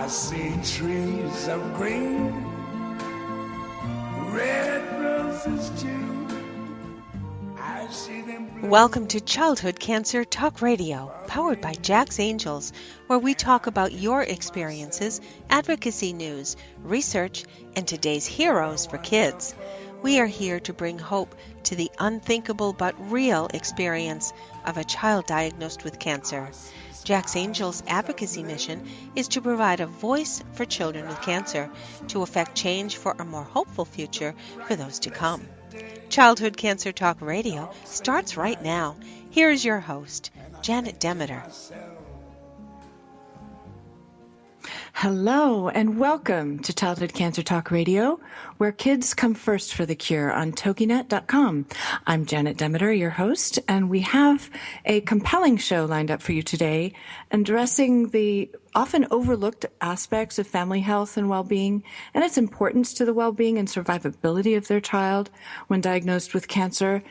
I see trees of green, red roses too. I see them blue. Welcome to Childhood Cancer Talk Radio, powered by Jack's Angels, where we talk about your experiences, advocacy news, research, and today's heroes for kids. We are here to bring hope to the unthinkable but real experience of a child diagnosed with cancer. Jack's Angels' advocacy mission is to provide a voice for children with cancer to effect change for a more hopeful future for those to come. Childhood Cancer Talk Radio starts right now. Here is your host, Janet Demeter. Hello and welcome to Childhood Cancer Talk Radio, where kids come first for the cure on toginet.com. I'm Janet Demeter, your host, and we have a compelling show lined up for you today, addressing the often overlooked aspects of family health and well-being and its importance to the well-being and survivability of their child when diagnosed with cancer.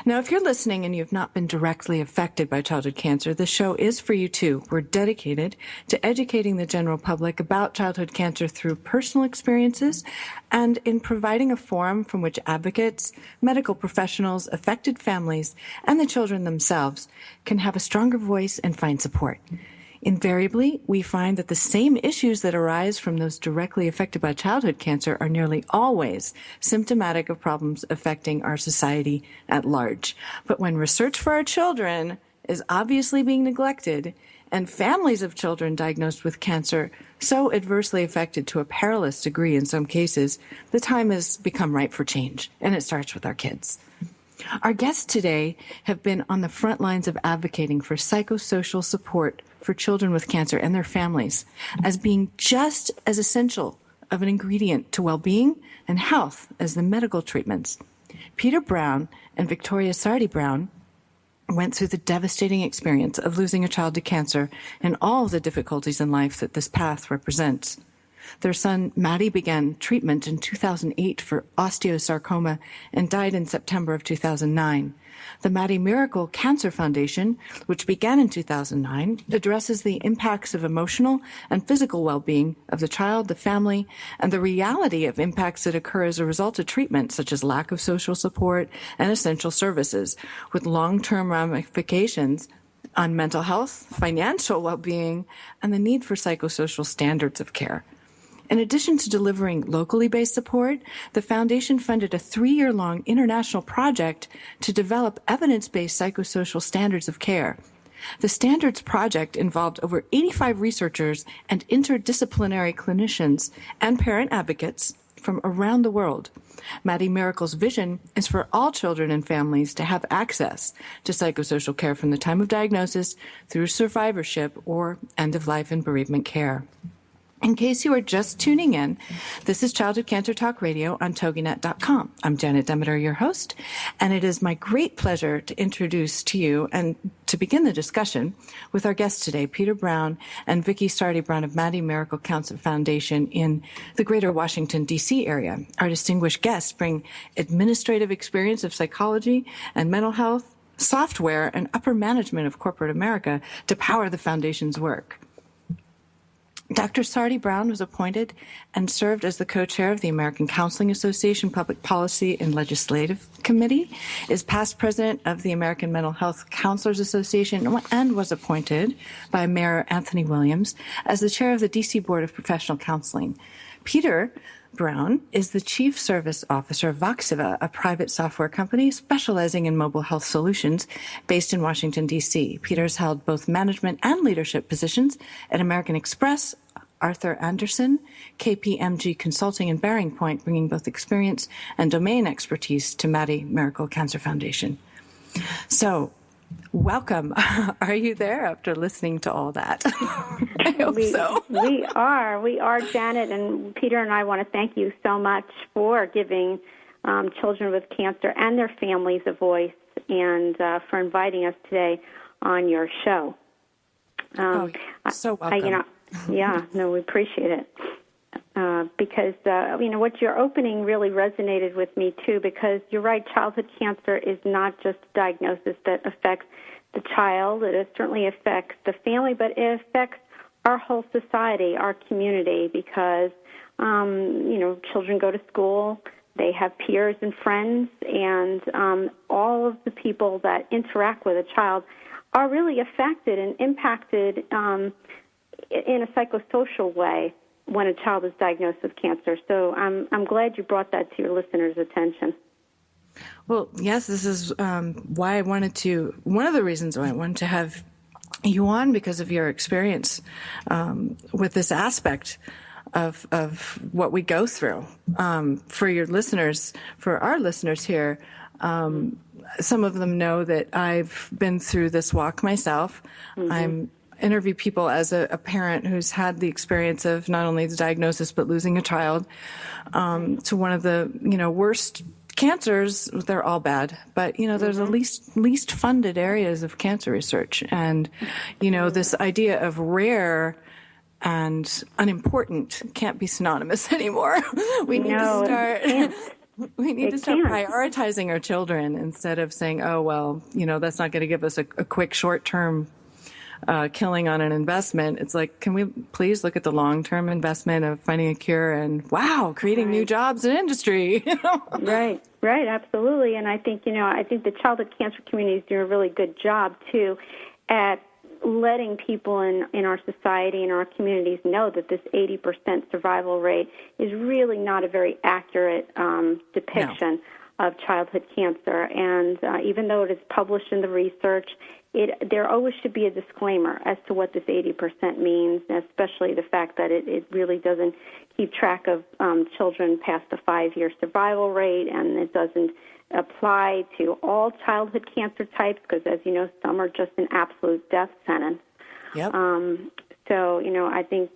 Now, if you're listening and you've not been directly affected by childhood cancer, the show is for you too. We're dedicated to educating the general public about childhood cancer through personal experiences and in providing a forum from which advocates, medical professionals, affected families, and the children themselves can have a stronger voice and find support. Invariably, we find that the same issues that arise from those directly affected by childhood cancer are nearly always symptomatic of problems affecting our society at large. But when research for our children is obviously being neglected, and families of children diagnosed with cancer so adversely affected to a perilous degree in some cases, the time has become ripe for change, and it starts with our kids. Our guests today have been on the front lines of advocating for psychosocial support for children with cancer and their families as being just as essential of an ingredient to well-being and health as the medical treatments. Peter Brown and Victoria Sardi-Brown went through the devastating experience of losing a child to cancer and all the difficulties in life that this path represents. Their son, Mattie, began treatment in 2008 for osteosarcoma and died in September of 2009. The Mattie Miracle Co-founders, which began in 2009, addresses the impacts of emotional and physical well-being of the child, the family, and the reality of impacts that occur as a result of treatment, such as lack of social support and essential services, with long-term ramifications on mental health, financial well-being, and the need for psychosocial standards of care. In addition to delivering locally based support, the foundation funded a 3-year-long international project to develop evidence-based psychosocial standards of care. The Standards Project involved over 85 researchers and interdisciplinary clinicians and parent advocates from around the world. Mattie Miracle's vision is for all children and families to have access to psychosocial care from the time of diagnosis through survivorship or end-of-life and bereavement care. In case you are just tuning in, this is Childhood Cancer Talk Radio on toginet.com. I'm Janet Demeter, your host, and it is my great pleasure to introduce to you and to begin the discussion with our guests today, Peter Brown and Vicki Sardi-Brown of Mattie Miracle Co-founders in the greater Washington, D.C. area. Our distinguished guests bring administrative experience of psychology and mental health, software, and upper management of corporate America to power the foundation's work. Dr. Sardi-Brown was appointed and served as the co-chair of the American Counseling Association Public Policy and Legislative Committee, is past president of the American Mental Health Counselors Association, and was appointed by Mayor Anthony Williams as the chair of the D.C. Board of Professional Counseling. Peter Brown is the Chief Service Officer of Voxiva, a private software company specializing in mobile health solutions based in Washington, D.C. Peter's held both management and leadership positions at American Express, Arthur Andersen, KPMG Consulting, and Bearing Point, bringing both experience and domain expertise to Mattie Miracle Cancer Foundation. So, welcome. Are you there after listening to all that? I hope so. We are, Janet, and Peter and I want to thank you so much for giving children with cancer and their families a voice, and for inviting us today on your show. So welcome. We appreciate it. Because, what you're opening really resonated with me, too, because you're right, childhood cancer is not just a diagnosis that affects the child. It certainly affects the family, but it affects our whole society, our community, because, children go to school, they have peers and friends, and all of the people that interact with a child are really affected and impacted in a psychosocial way when a child is diagnosed with cancer. So I'm glad you brought that to your listeners' attention. Well, yes, this is why one of the reasons why I wanted to have you on, because of your experience with this aspect of what we go through. For your listeners, for our listeners here, some of them know that I've been through this walk myself. I interview people as a parent who's had the experience of not only the diagnosis but losing a child to one of the worst cancers. They're all bad, but there's the least funded areas of cancer research, and this idea of rare and unimportant can't be synonymous anymore. We need to start prioritizing our children instead of saying, oh, well, that's not going to give us a quick short-term killing on an investment. It's like, can we please look at the long-term investment of finding a cure and, wow, creating new jobs in industry? Right, absolutely. And I think, the childhood cancer community is doing a really good job, too, at letting people in our society and our communities know that this 80% survival rate is really not a very accurate depiction of childhood cancer. And even though it is published in the research, there always should be a disclaimer as to what this 80% means, especially the fact that it really doesn't keep track of children past the 5-year survival rate, and it doesn't apply to all childhood cancer types because, as you know, some are just an absolute death sentence. Yep. So, I think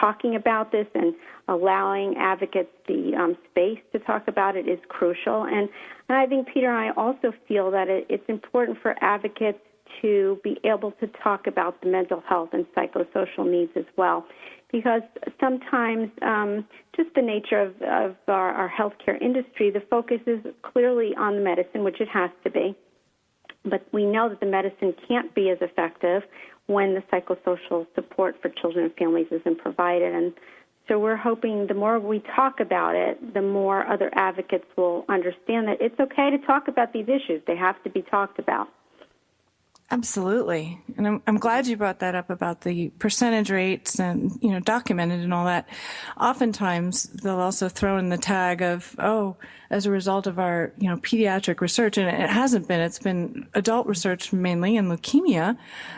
talking about this and allowing advocates the space to talk about it is crucial. And I think, Peter, and I also feel that it's important for advocates to be able to talk about the mental health and psychosocial needs as well, because sometimes just the nature of our healthcare industry, the focus is clearly on the medicine, which it has to be. But we know that the medicine can't be as effective when the psychosocial support for children and families isn't provided. And so we're hoping the more we talk about it, the more other advocates will understand that it's okay to talk about these issues. They have to be talked about. Absolutely. And I'm glad you brought that up about the percentage rates and, documented and all that. Oftentimes, they'll also throw in the tag of, as a result of our, pediatric research, and it hasn't been, it's been adult research mainly in leukemia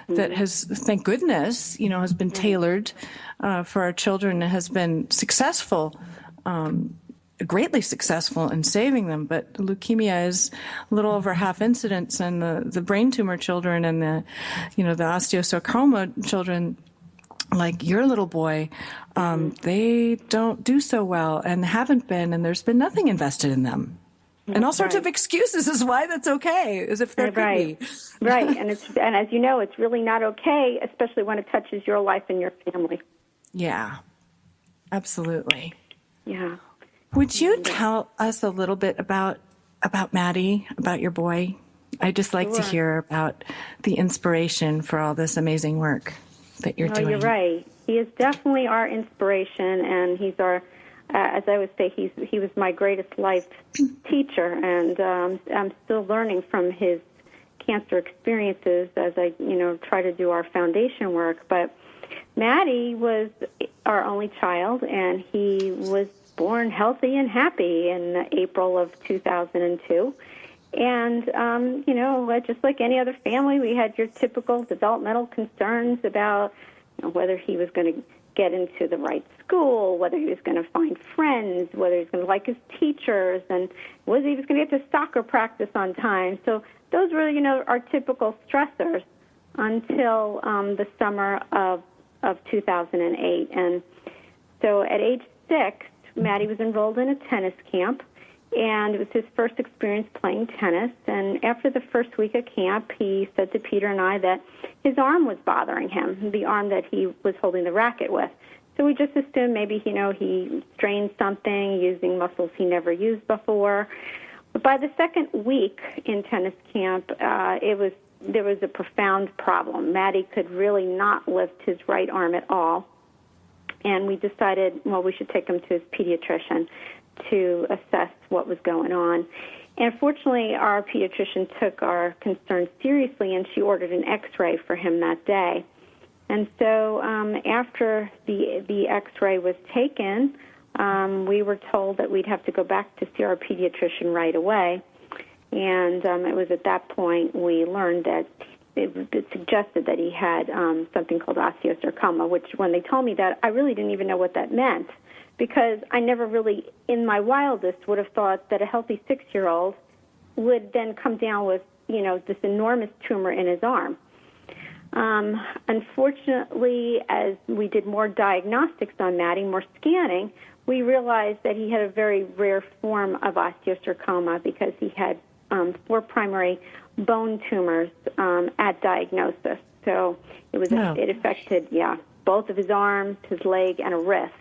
that has, thank goodness, has been tailored for our children and has been successful, greatly successful in saving them, but leukemia is a little over half incidence, and the brain tumor children and the osteosarcoma children, like your little boy, they don't do so well and haven't been, and there's been nothing invested in them. And all sorts of excuses is why that's okay, as if there could be. Right, and as you know, it's really not okay, especially when it touches your life and your family. Yeah, absolutely. Yeah. Would you tell us a little bit about Mattie, about your boy? I'd just like to hear about the inspiration for all this amazing work that you're doing. You're right. He is definitely our inspiration, and he's our, as I would say, he was my greatest life teacher, and I'm still learning from his cancer experiences as I, try to do our foundation work. But Mattie was our only child, and he was born healthy and happy in April of 2002. And, just like any other family, we had your typical developmental concerns about whether he was going to get into the right school, whether he was going to find friends, whether he was going to like his teachers, and whether he was going to get to soccer practice on time. So those were, our typical stressors until the summer of 2008. And so at age 6, Mattie was enrolled in a tennis camp, and it was his first experience playing tennis. And after the first week of camp, he said to Peter and I that his arm was bothering him, the arm that he was holding the racket with. So we just assumed maybe, he strained something using muscles he never used before. But by the second week in tennis camp, it was there was a profound problem. Mattie could really not lift his right arm at all. And we decided, well, we should take him to his pediatrician to assess what was going on. And fortunately, our pediatrician took our concern seriously, and she ordered an X-ray for him that day. And so after the X-ray was taken, we were told that we'd have to go back to see our pediatrician right away. And it was at that point we learned that it suggested that he had something called osteosarcoma, which when they told me that, I really didn't even know what that meant, because I never really, in my wildest, would have thought that a healthy 6-year-old would then come down with, this enormous tumor in his arm. Unfortunately, as we did more diagnostics on Mattie, more scanning, we realized that he had a very rare form of osteosarcoma because he had 4 primary bone tumors at diagnosis. So it affected, both of his arms, his leg, and a wrist.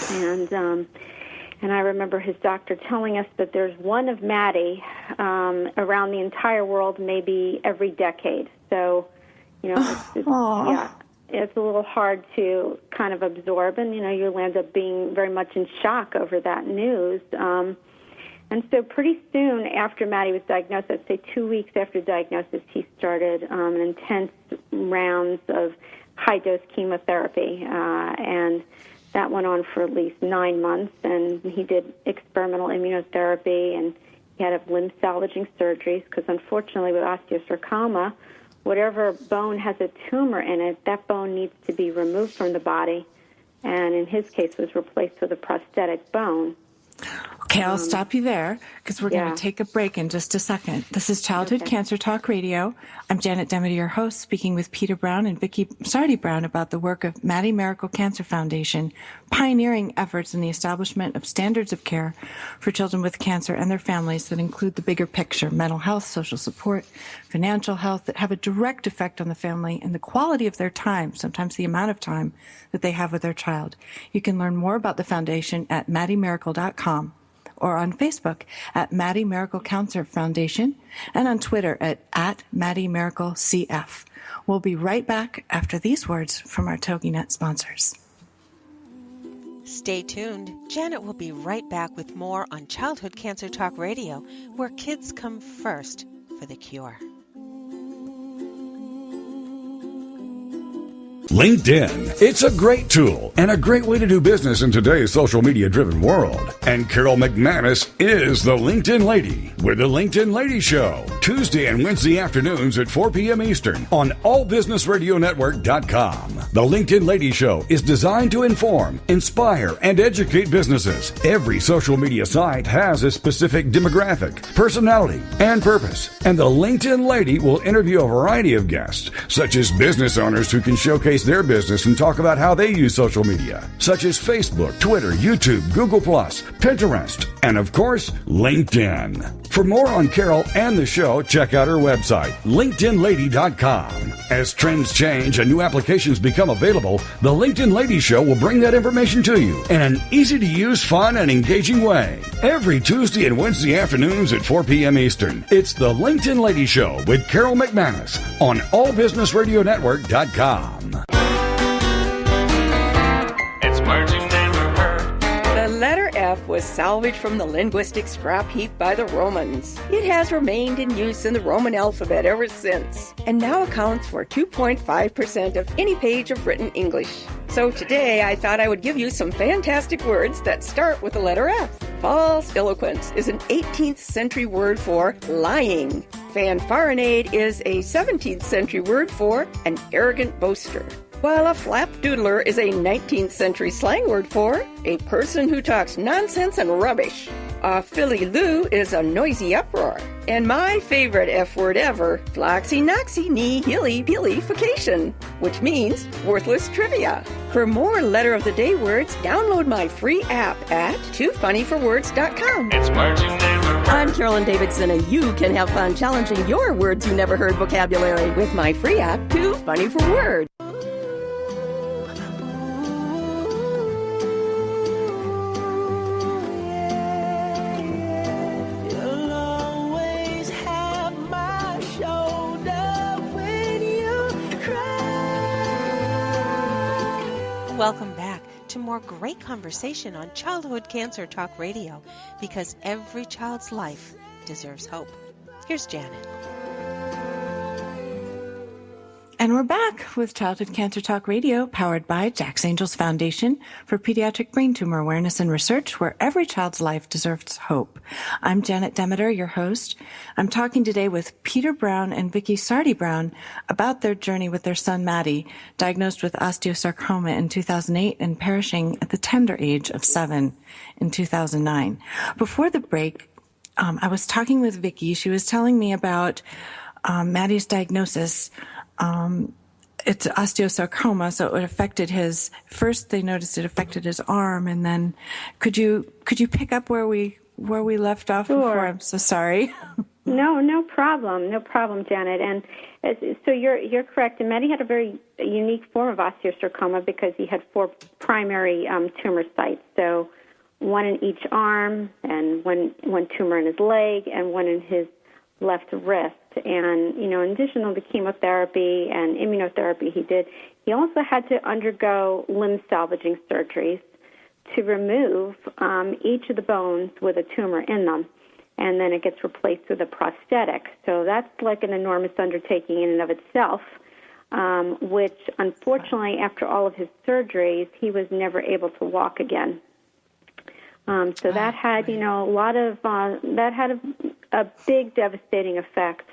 And I remember his doctor telling us that there's one of Mattie around the entire world, maybe every decade. So, it's a little hard to kind of absorb, and you'll end up being very much in shock over that news. And so pretty soon after Mattie was diagnosed, I'd say 2 weeks after diagnosis, he started an intense rounds of high-dose chemotherapy, and that went on for at least 9 months, and he did experimental immunotherapy, and he had to have limb salvaging surgeries, because unfortunately with osteosarcoma, whatever bone has a tumor in it, that bone needs to be removed from the body, and in his case was replaced with a prosthetic bone. Okay, I'll stop you there because we're going to take a break in just a second. This is Childhood Cancer Talk Radio. I'm Janet Demeter, your host, speaking with Peter Brown and Vicki Sardi-Brown about the work of Mattie Miracle Cancer Foundation, pioneering efforts in the establishment of standards of care for children with cancer and their families that include the bigger picture, mental health, social support, financial health, that have a direct effect on the family and the quality of their time, sometimes the amount of time that they have with their child. You can learn more about the foundation at mattiemiracle.com. or on Facebook at Mattie Miracle Cancer Foundation, and on Twitter at Mattie Miracle CF. We'll be right back after these words from our TogiNet sponsors. Stay tuned. Janet will be right back with more on Childhood Cancer Talk Radio, where kids come first for the cure. LinkedIn. It's a great tool and a great way to do business in today's social media driven world. And Carol McManus is the LinkedIn Lady with the LinkedIn Lady Show, Tuesday and Wednesday afternoons at 4 p.m. Eastern on allbusinessradionetwork.com. The LinkedIn Lady Show is designed to inform, inspire, and educate businesses. Every social media site has a specific demographic, personality, and purpose. And the LinkedIn Lady will interview a variety of guests, such as business owners who can showcase their business and talk about how they use social media, such as Facebook, Twitter, YouTube, Google+, Pinterest, and of course, LinkedIn. For more on Carol and the show, check out her website, LinkedInLady.com. As trends change and new applications become available, the LinkedIn Lady Show will bring that information to you in an easy-to-use, fun, and engaging way. Every Tuesday and Wednesday afternoons at 4 p.m. Eastern, it's the LinkedIn Lady Show with Carol McManus on allbusinessradionetwork.com. It's words you never heard. The letter F was salvaged from the linguistic scrap heap by the Romans. It has remained in use in the Roman alphabet ever since, and now accounts for 2.5% of any page of written English. So today I thought I would give you some fantastic words that start with the letter F. False eloquence is an 18th century word for lying. Fanfaronade is a 17th century word for an arrogant boaster, while a flapdoodler is a 19th century slang word for a person who talks nonsense and rubbish. A filly-loo is a noisy uproar. And my favorite F word ever, floxy-noxy-knee-hilly-pilly-fication, which means worthless trivia. For more Letter of the Day words, download my free app at toofunnyforwords.com. It's words you never heard. I'm Carolyn Davidson, and you can have fun challenging your words you never heard vocabulary with my free app, Too Funny for Words. You'll always have my shoulder. welcome back to more great conversation on Childhood Cancer Talk Radio, because every child's life deserves hope. Here's Janet. And we're back with Childhood Cancer Talk Radio, powered by Jack's Angels Foundation for Pediatric Brain Tumor Awareness and Research, where every child's life deserves hope. I'm Janet Demeter, your host. I'm talking today with Peter Brown and Vicki Sardi-Brown about their journey with their son, Mattie, diagnosed with osteosarcoma in 2008 and perishing at the tender age of 7 in 2009. Before the break, I was talking with Vicki. She was telling me about Mattie's diagnosis. It's osteosarcoma, so it affected first they noticed it affected his arm, and then could you pick up where we left off before? I'm so sorry. No problem, Janet. And so you're correct. And Mattie had a very unique form of osteosarcoma because he had 4 primary tumor sites. So one in each arm, and one tumor in his leg, and one in his left wrist. And, in addition to the chemotherapy and immunotherapy he also had to undergo limb salvaging surgeries to remove each of the bones with a tumor in them. And then it gets replaced with a prosthetic. So that's like an enormous undertaking in and of itself, which unfortunately, after all of his surgeries, he was never able to walk again. So that had, that had a big devastating effect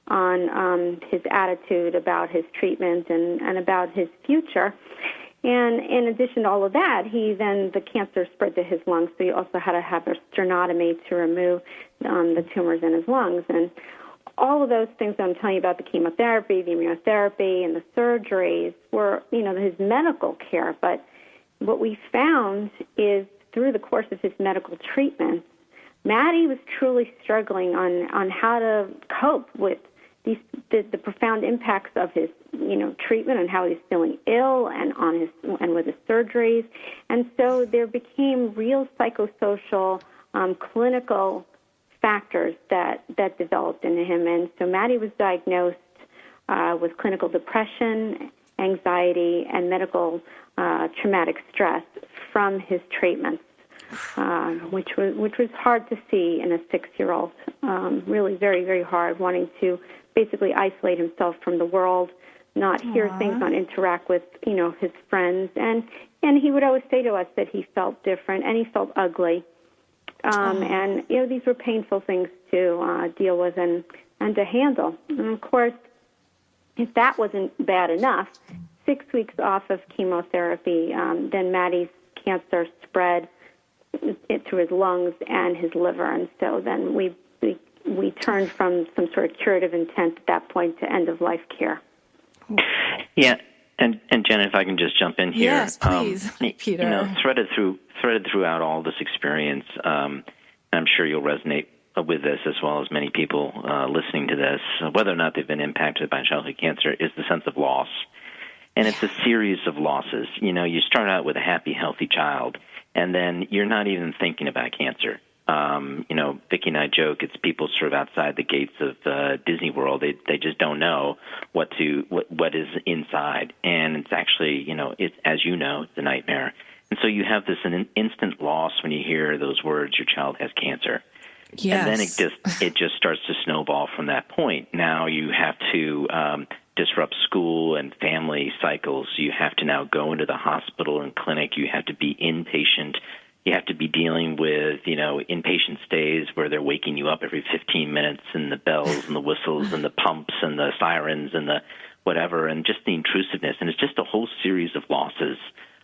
on his attitude about his treatment and about his future. And in addition to all of that, the cancer spread to his lungs, so he also had to have a sternotomy to remove the tumors in his lungs. And all of those things that I'm telling you about, the chemotherapy, the immunotherapy, and the surgeries, were, his medical care. But what we found is through the course of his medical treatment, Mattie was truly struggling on how to cope with the profound impacts of his treatment and how he's feeling ill and with his surgeries. And so there became real psychosocial clinical factors that developed in him. And so Mattie was diagnosed with clinical depression, anxiety, and medical traumatic stress from his treatments. Which was hard to see in a 6-year-old. Really very, very hard, wanting to basically isolate himself from the world, not hear things, not interact with, his friends. And he would always say to us that he felt different and he felt ugly. And, these were painful things to deal with and to handle. And, of course, if that wasn't bad enough, 6 weeks off of chemotherapy, then Mattie's cancer spread it through his lungs and his liver, and so then we turned from some sort of curative intent at that point to end-of-life care. Yeah, and Janet, if I can just jump in here. Yes, please, Peter. Threaded throughout all this experience, I'm sure you'll resonate with this as well as many people listening to this, whether or not they've been impacted by childhood cancer, is the sense of loss. And it's a series of losses. You start out with a happy, healthy child, and then you're not even thinking about cancer. Vicki and I joke, it's people sort of outside the gates of Disney World. They just don't know what is inside. And it's actually, it's a nightmare. And so you have this an instant loss when you hear those words, your child has cancer. Yes. And then it just starts to snowball from that point. Now you have to disrupt school and family cycles. You have to now go into the hospital and clinic. You have to be inpatient. You have to be dealing with, inpatient stays where they're waking you up every 15 minutes, and the bells and the whistles and the pumps and the sirens and the whatever, and just the intrusiveness. And it's just a whole series of losses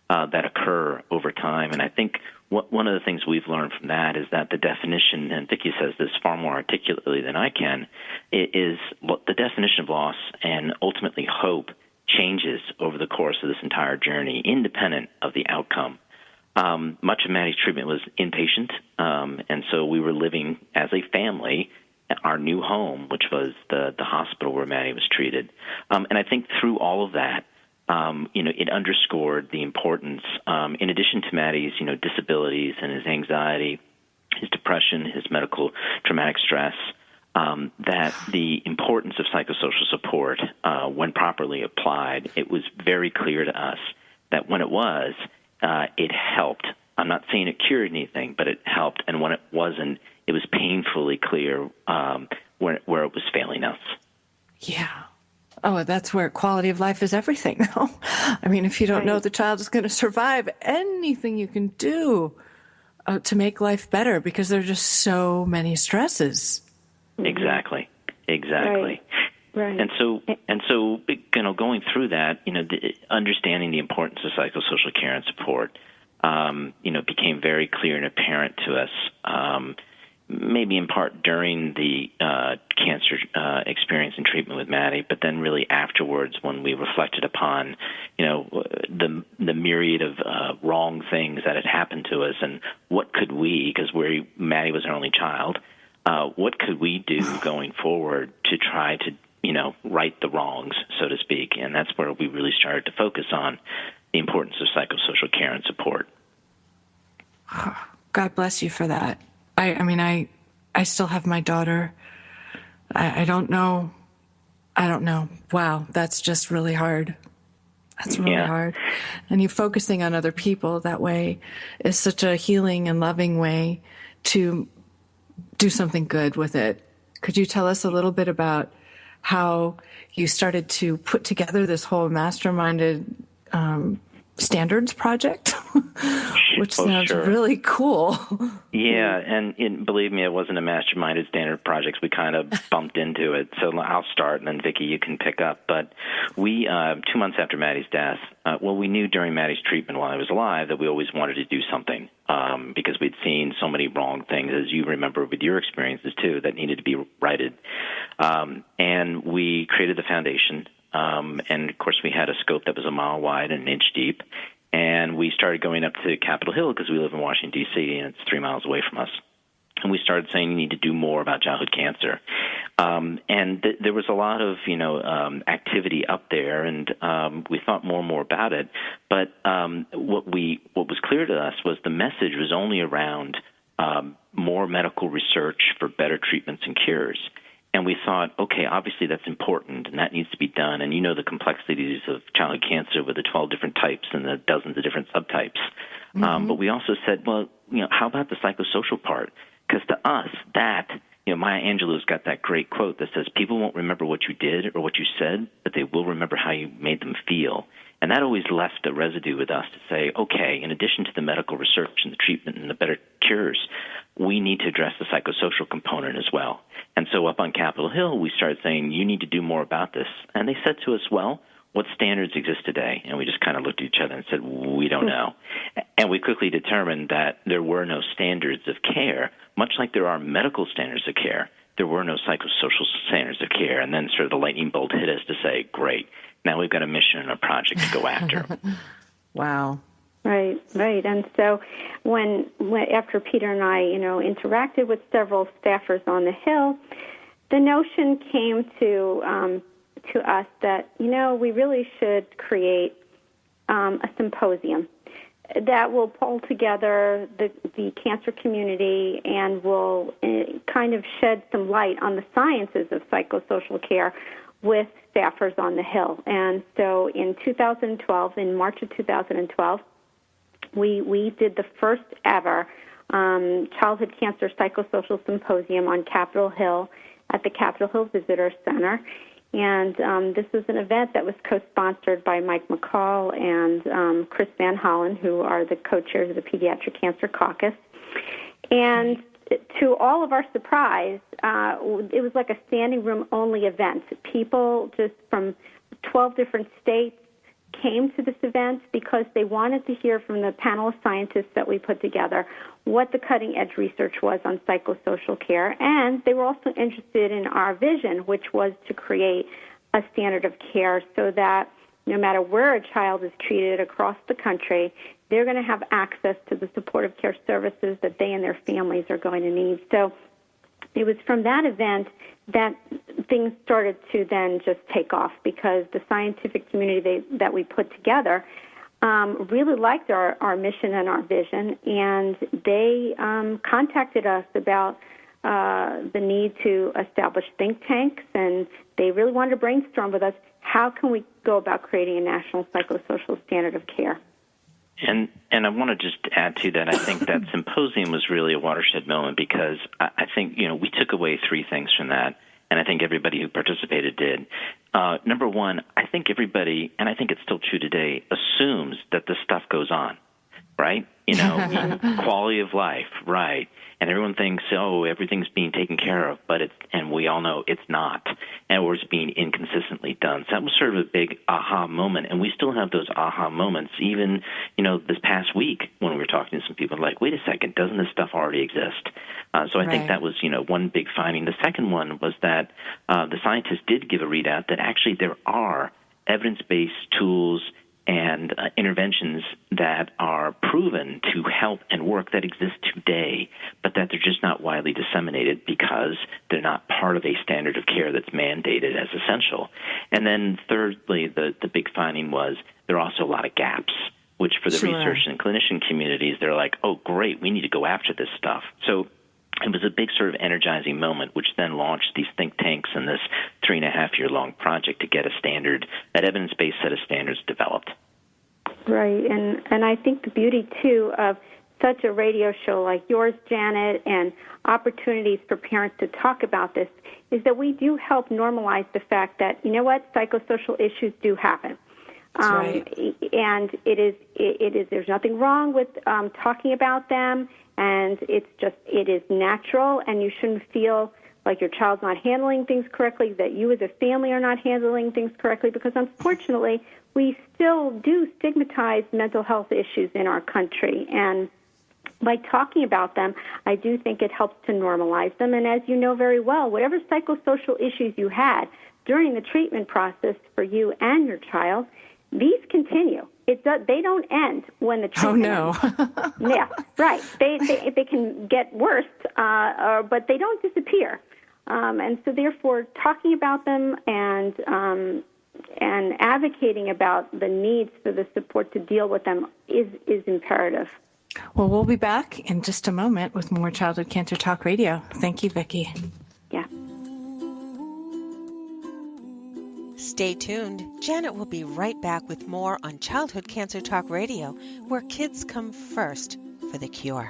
that occur over time. And I think one of the things we've learned from that is that the definition, and Vicki says this far more articulately than I can, is the definition of loss and ultimately hope changes over the course of this entire journey, independent of the outcome. Much of Mattie's treatment was inpatient, and so we were living as a family at our new home, which was the hospital where Mattie was treated. And I think through all of that, it underscored the importance, in addition to Mattie's, disabilities and his anxiety, his depression, his medical traumatic stress, that the importance of psychosocial support, when properly applied, it was very clear to us that when it was, it helped. I'm not saying it cured anything, but it helped. And when it wasn't, it was painfully clear where it was failing us. Yeah. Oh, that's where quality of life is everything, though. I mean, if you don't know the child is going to survive, anything you can do to make life better, because there are just so many stresses. Exactly. Right. And so, going through that, understanding the importance of psychosocial care and support, became very clear and apparent to us. Maybe in part during the cancer experience and treatment with Mattie, but then really afterwards when we reflected upon, the myriad of wrong things that had happened to us, and what could we, because Mattie was our only child, what could we do going forward to try to, right the wrongs, so to speak? And that's where we really started to focus on the importance of psychosocial care and support. God bless you for that. I still have my daughter. I don't know. Wow, that's just really hard. That's really hard. And you focusing on other people that way is such a healing and loving way to do something good with it. Could you tell us a little bit about how you started to put together this whole masterminded standards project, which sounds really cool. Yeah, and believe me, it wasn't a masterminded standard project. We kind of bumped into it. So I'll start, and then Vicki, you can pick up. But we, 2 months after Mattie's death, we knew during Mattie's treatment while I was alive that we always wanted to do something because we'd seen so many wrong things, as you remember with your experiences too, that needed to be righted. And we created the foundation. And, of course, we had a scope that was a mile wide and an inch deep. And we started going up to Capitol Hill because we live in Washington, D.C., and it's 3 miles away from us. And we started saying you need to do more about childhood cancer. And there was a lot of, activity up there, and we thought more and more about it. But what was clear to us was the message was only around more medical research for better treatments and cures. And we thought, okay, obviously that's important, and that needs to be done. And the complexities of childhood cancer with the 12 different types and the dozens of different subtypes. Mm-hmm. But we also said, well, how about the psychosocial part? Because to us, that, Maya Angelou's got that great quote that says, people won't remember what you did or what you said, but they will remember how you made them feel. And that always left a residue with us to say, okay, in addition to the medical research and the treatment and the better cures, we need to address the psychosocial component as well. And so up on Capitol Hill, we started saying, you need to do more about this. And they said to us, well, what standards exist today? And we just kind of looked at each other and said, we don't know. And we quickly determined that there were no standards of care, much like there are medical standards of care. There were no psychosocial standards of care. And then sort of the lightning bolt hit us to say, great, now we've got a mission and a project to go after. Wow. Right. And so when after Peter and I, interacted with several staffers on the Hill, the notion came to us that, we really should create a symposium that will pull together the cancer community and will kind of shed some light on the sciences of psychosocial care with staffers on the Hill. And so in 2012, in March of 2012, we did the first ever childhood cancer psychosocial symposium on Capitol Hill at the Capitol Hill Visitor Center. And this was an event that was co-sponsored by Mike McCall and Chris Van Hollen, who are the co-chairs of the Pediatric Cancer Caucus. And to all of our surprise, it was like a standing room only event. People just from 12 different states came to this event because they wanted to hear from the panel of scientists that we put together what the cutting-edge research was on psychosocial care, and they were also interested in our vision, which was to create a standard of care so that no matter where a child is treated across the country, they're going to have access to the supportive care services that they and their families are going to need. So it was from that event that things started to then just take off because the scientific community that we put together really liked our mission and our vision, and they contacted us about the need to establish think tanks, and they really wanted to brainstorm with us, how can we go about creating a national psychosocial standard of care? And I want to just add to that, I think that symposium was really a watershed moment because I think, we took away three things from that, and I think everybody who participated did. Number one, I think everybody, and I think it's still true today, assumes that this stuff goes on, right? Quality of life, right? And everyone thinks, everything's being taken care of, and we all know it's not, or it's being inconsistently done. So that was sort of a big aha moment, and we still have those aha moments. Even, this past week when we were talking to some people, like, wait a second, doesn't this stuff already exist? So I think that was, one big finding. The second one was that the scientists did give a readout that actually there are evidence-based tools and interventions that are proven to help and work that exist today, but that they're just not widely disseminated because they're not part of a standard of care that's mandated as essential. And then thirdly, the big finding was there are also a lot of gaps, which for the research and clinician communities, they're like, oh, great, we need to go after this stuff. So it was a big sort of energizing moment, which then launched these think tanks and this 3.5-year-long project to get an evidence-based set of standards developed. Right, and I think the beauty, too, of such a radio show like yours, Janet, and opportunities for parents to talk about this is that we do help normalize the fact that, psychosocial issues do happen. Right. And it is. There's nothing wrong with talking about them, and it is natural, and you shouldn't feel like your child's not handling things correctly, that you as a family are not handling things correctly, because unfortunately we still do stigmatize mental health issues in our country. And by talking about them, I do think it helps to normalize them. And as you know very well, whatever psychosocial issues you had during the treatment process for you and your child, these continue. They don't end when the treatment ends. Yeah, right. They can get worse, but they don't disappear. And so, therefore, talking about them and advocating about the needs for the support to deal with them is imperative. Well, we'll be back in just a moment with more Childhood Cancer Talk Radio. Thank you, Vicki. Yeah. Stay tuned. Janet will be right back with more on Childhood Cancer Talk Radio, where kids come first for the cure.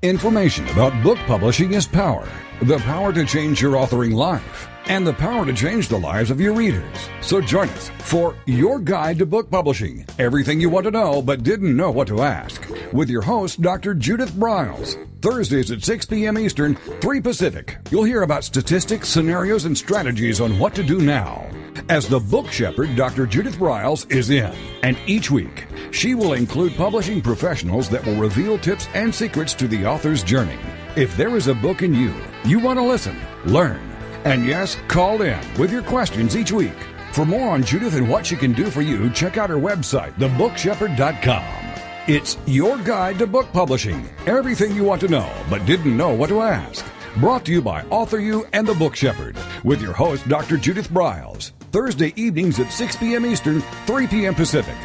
Information about book publishing is power. The power to change your authoring life and the power to change the lives of your readers. So join us for Your Guide to Book Publishing. Everything you want to know but didn't know what to ask. With your host, Dr. Judith Briles. Thursdays at 6 p.m. Eastern, 3 Pacific. You'll hear about statistics, scenarios, and strategies on what to do now. As the book shepherd, Dr. Judith Briles is in. And each week, she will include publishing professionals that will reveal tips and secrets to the author's journey. If there is a book in you want to listen, learn, and yes, call in with your questions each week. For more on Judith and what she can do for you, check out her website, thebookshepherd.com. It's your guide to book publishing. Everything you want to know but didn't know what to ask. Brought to you by Author You and The Book Shepherd with your host, Dr. Judith Briles. Thursday evenings at 6 p.m. Eastern, 3 p.m. Pacific.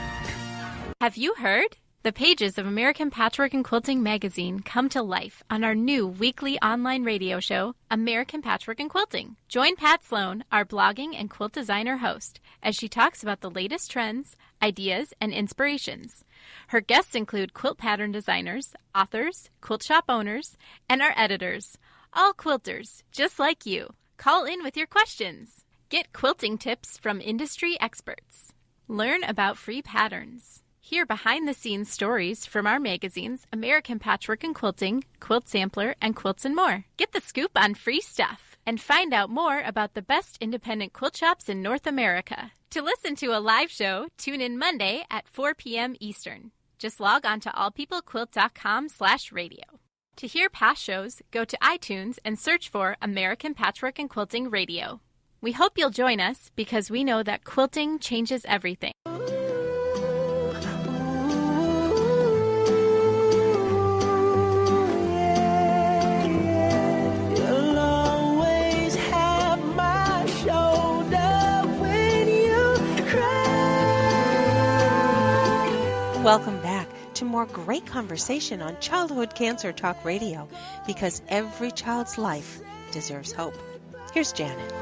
Have you heard? The pages of American Patchwork and Quilting magazine come to life on our new weekly online radio show, American Patchwork and Quilting. Join Pat Sloan, our blogging and quilt designer host, as she talks about the latest trends, ideas, and inspirations. Her guests include quilt pattern designers, authors, quilt shop owners, and our editors, all quilters, just like you. Call in with your questions. Get quilting tips from industry experts. Learn about free patterns. Hear behind-the-scenes stories from our magazines, American Patchwork and Quilting, Quilt Sampler, and Quilts and More. Get the scoop on free stuff and find out more about the best independent quilt shops in North America. To listen to a live show, tune in Monday at 4 p.m. Eastern. Just log on to allpeoplequilt.com/radio. To hear past shows, go to iTunes and search for American Patchwork and Quilting Radio. We hope you'll join us because we know that quilting changes everything. Welcome back much more great conversation on Childhood Cancer Talk Radio, because every child's life deserves hope. Here's Janet.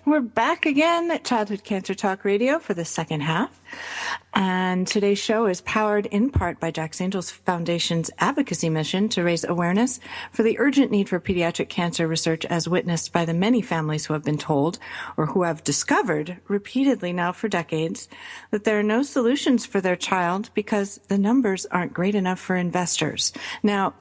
We're back again at Childhood Cancer Talk Radio for the second half. And today's show is powered in part by Jack's Angels Foundation's advocacy mission to raise awareness for the urgent need for pediatric cancer research, as witnessed by the many families who have been told, or who have discovered repeatedly now for decades, that there are no solutions for their child because the numbers aren't great enough for investors. Now,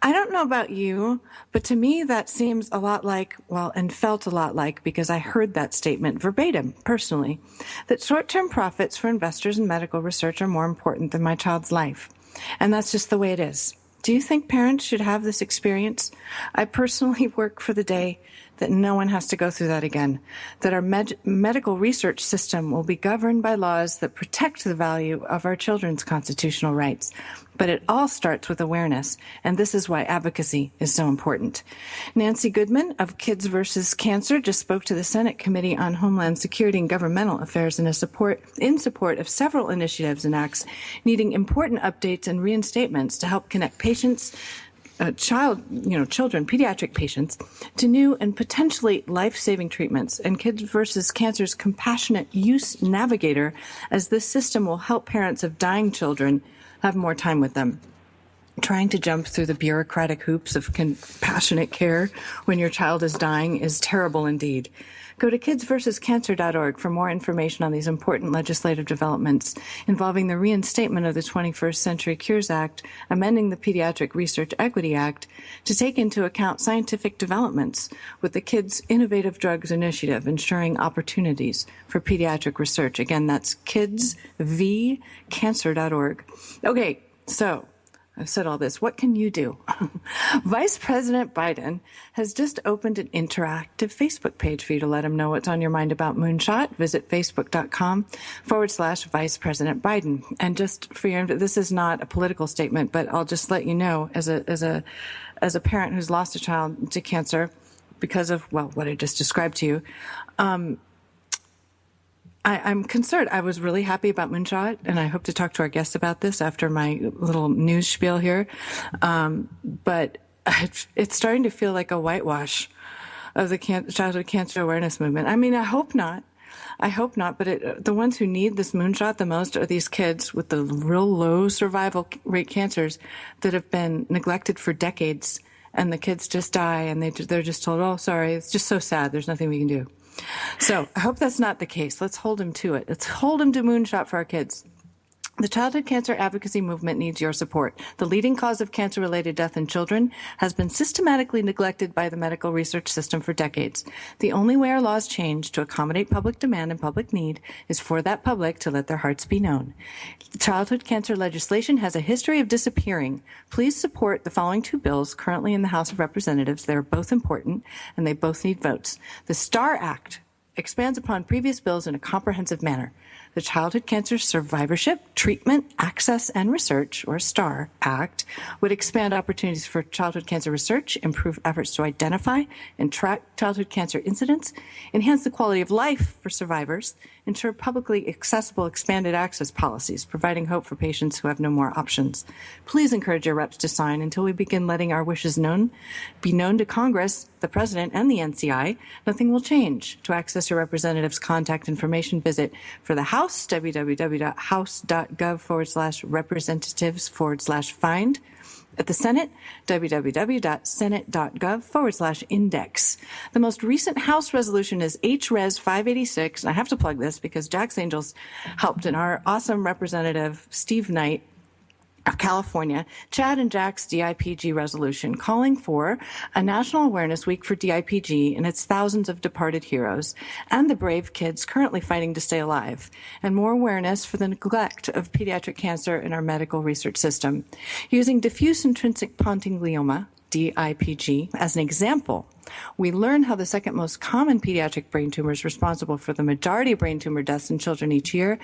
I don't know about you, but to me that seems a lot like, well, and felt a lot like, because I heard that statement verbatim, personally, that short-term profits for investors in medical research are more important than my child's life. And that's just the way it is. Do you think parents should have this experience? I personally work for the day that no one has to go through that again, that our medical research system will be governed by laws that protect the value of our children's constitutional rights. But it all starts with awareness, and this is why advocacy is so important. Nancy Goodman of Kids vs. Cancer just spoke to the Senate Committee on Homeland Security and Governmental Affairs in support of several initiatives and acts needing important updates and reinstatements to help connect patients, children, pediatric patients, to new and potentially life-saving treatments, and Kids vs. Cancer's Compassionate Use Navigator, as this system will help parents of dying children have more time with them. Trying to jump through the bureaucratic hoops of compassionate care when your child is dying is terrible indeed. Go to kidsversuscancer.org for more information on these important legislative developments involving the reinstatement of the 21st Century Cures Act, amending the Pediatric Research Equity Act to take into account scientific developments with the Kids Innovative Drugs Initiative, ensuring opportunities for pediatric research. Again, that's kidsvcancer.org. Okay, so I've said all this. What can you do? Vice President Biden has just opened an interactive Facebook page for you to let him know what's on your mind about Moonshot. Visit facebook.com/Vice President Biden. And just for your, this is not a political statement, but I'll just let you know, as a parent who's lost a child to cancer because of, well, what I just described to you, I'm concerned. I was really happy about Moonshot, and I hope to talk to our guests about this after my little news spiel here. But it's starting to feel like a whitewash of the childhood cancer awareness movement. I mean, I hope not. But the ones who need this Moonshot the most are these kids with the real low survival rate cancers that have been neglected for decades, and the kids just die, and they're just told, oh, sorry, it's just so sad. There's nothing we can do. So I hope that's not the case. Let's hold him to it. Let's hold him to Moonshot for our kids. The childhood cancer advocacy movement needs your support. The leading cause of cancer-related death in children has been systematically neglected by the medical research system for decades. The only way our laws change to accommodate public demand and public need is for that public to let their hearts be known. Childhood cancer legislation has a history of disappearing. Please support the following two bills currently in the House of Representatives. They are both important, and they both need votes. The STAR Act expands upon previous bills in a comprehensive manner. The Childhood Cancer Survivorship, Treatment, Access, and Research, or STAR Act, would expand opportunities for childhood cancer research, improve efforts to identify and track childhood cancer incidents, enhance the quality of life for survivors, ensure publicly accessible expanded access policies, providing hope for patients who have no more options. Please encourage your reps to sign until we begin letting our wishes be known to Congress, the President, and the NCI. Nothing will change. To access your representative's contact information, visit for the House, www.house.gov/representatives/find. At the Senate, www.senate.gov/index. The most recent House resolution is HRes 586. And I have to plug this because Jack's Angels helped, and our awesome representative, Steve Knight of California, Chad and Jack's DIPG resolution calling for a National Awareness Week for DIPG and its thousands of departed heroes and the brave kids currently fighting to stay alive, and more awareness for the neglect of pediatric cancer in our medical research system. Using diffuse intrinsic ponting glioma, DIPG. As an example, we learn how the second most common pediatric brain tumor is responsible for the majority of brain tumor deaths in children each year,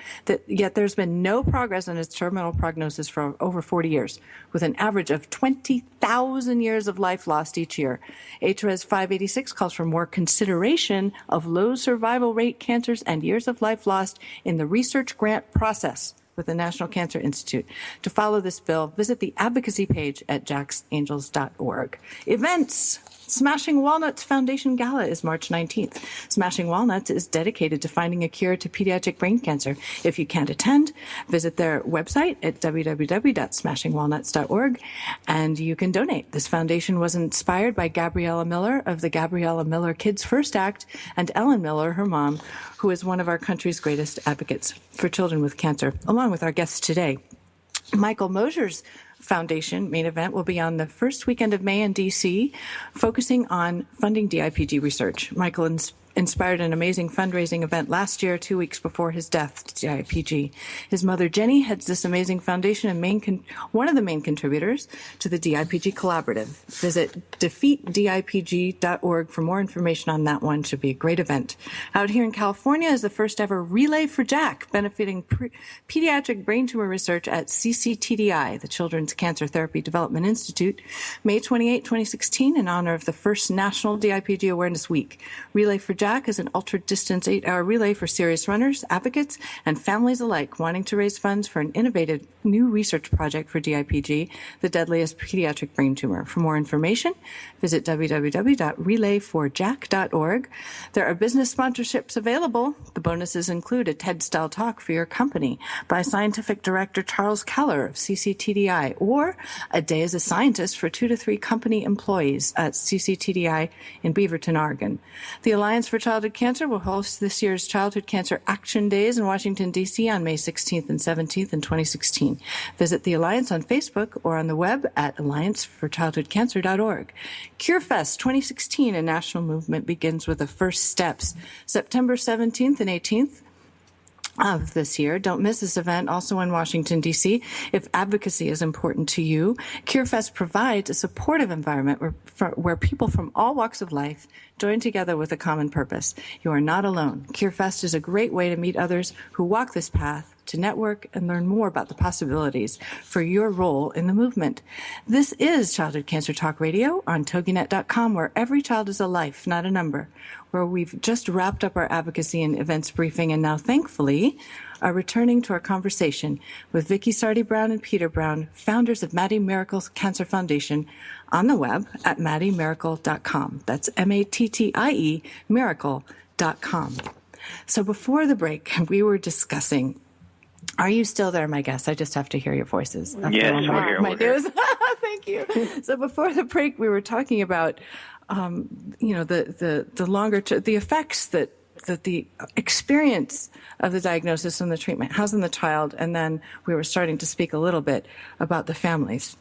yet there's been no progress on its terminal prognosis for over 40 years, with an average of 20,000 years of life lost each year. HRES 586 calls for more consideration of low survival rate cancers and years of life lost in the research grant process with the National Cancer Institute. To follow this bill, visit the advocacy page at jacksangels.org. Events. Smashing Walnuts Foundation Gala is March 19th. Smashing Walnuts is dedicated to finding a cure to pediatric brain cancer. If you can't attend, visit their website at www.smashingwalnuts.org, and you can donate. This foundation was inspired by Gabriella Miller of the Gabriella Miller Kids First Act and Ellen Miller, her mom, who is one of our country's greatest advocates for children with cancer, along with our guests today. Michael Mosier's Foundation main event will be on the first weekend of May in D.C., focusing on funding DIPG research. Michael inspired an amazing fundraising event last year, 2 weeks before his death to DIPG. His mother, Jenny, heads this amazing foundation and one of the main contributors to the DIPG Collaborative. Visit defeatdipg.org for more information on that one. Should be a great event. Out here in California is the first ever Relay for Jack, benefiting pediatric brain tumor research at CCTDI, the Children's Cancer Therapy Development Institute, May 28, 2016, in honor of the first National DIPG Awareness Week. Relay for Jack is an ultra-distance 8-hour relay for serious runners, advocates, and families alike wanting to raise funds for an innovative new research project for DIPG, the deadliest pediatric brain tumor. For more information, visit www.relayforjack.org. There are business sponsorships available. The bonuses include a TED-style talk for your company by Scientific Director Charles Keller of CCTDI, or a day as a scientist for 2 to 3 company employees at CCTDI in Beaverton, Oregon. The Alliance for Childhood Cancer will host this year's Childhood Cancer Action Days in Washington, D.C. on May 16th and 17th in 2016. Visit the Alliance on Facebook or on the web at allianceforchildhoodcancer.org. CureFest 2016, a national movement, begins with the first steps, September 17th and 18th. Of this year. Don't miss this event, also in Washington, D.C. If advocacy is important to you, CureFest provides a supportive environment where people from all walks of life join together with a common purpose. You are not alone. CureFest is a great way to meet others who walk this path, to network and learn more about the possibilities for your role in the movement. This is Childhood Cancer Talk Radio on TogiNet.com, where every child is a life, not a number, where we've just wrapped up our advocacy and events briefing and now, thankfully, are returning to our conversation with Vicki Sardi-Brown and Peter Brown, founders of Mattie Miracle Cancer Foundation, on the web at MattieMiracle.com. That's MATTIE Miracle.com. So before the break, we were discussing. Are you still there, my guests? I just have to hear your voices. Yes, we're here. Thank you. So before the break, we were talking about, the longer the effects that the experience of the diagnosis and the treatment has on the child, and then we were starting to speak a little bit about the families.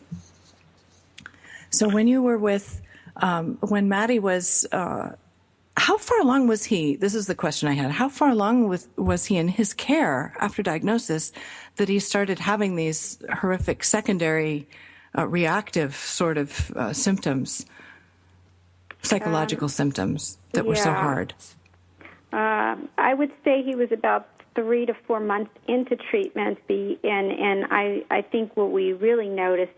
So when you were when Mattie was. How far along was he? This is the question I had. How far along was he in his care after diagnosis that he started having these horrific secondary reactive sort of symptoms, psychological symptoms that were so hard? I would say he was about 3 to 4 months into treatment, and I think what we really noticed,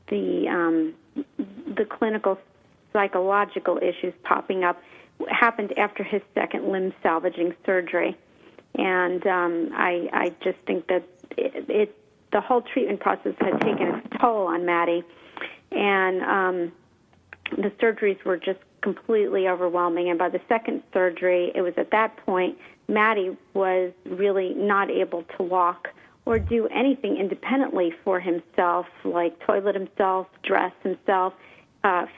the clinical psychological issues popping up, happened after his second limb salvaging surgery. And I just think that the whole treatment process had taken its toll on Mattie, and the surgeries were just completely overwhelming. And by the second surgery, it was at that point Mattie was really not able to walk or do anything independently for himself, like toilet himself, dress himself,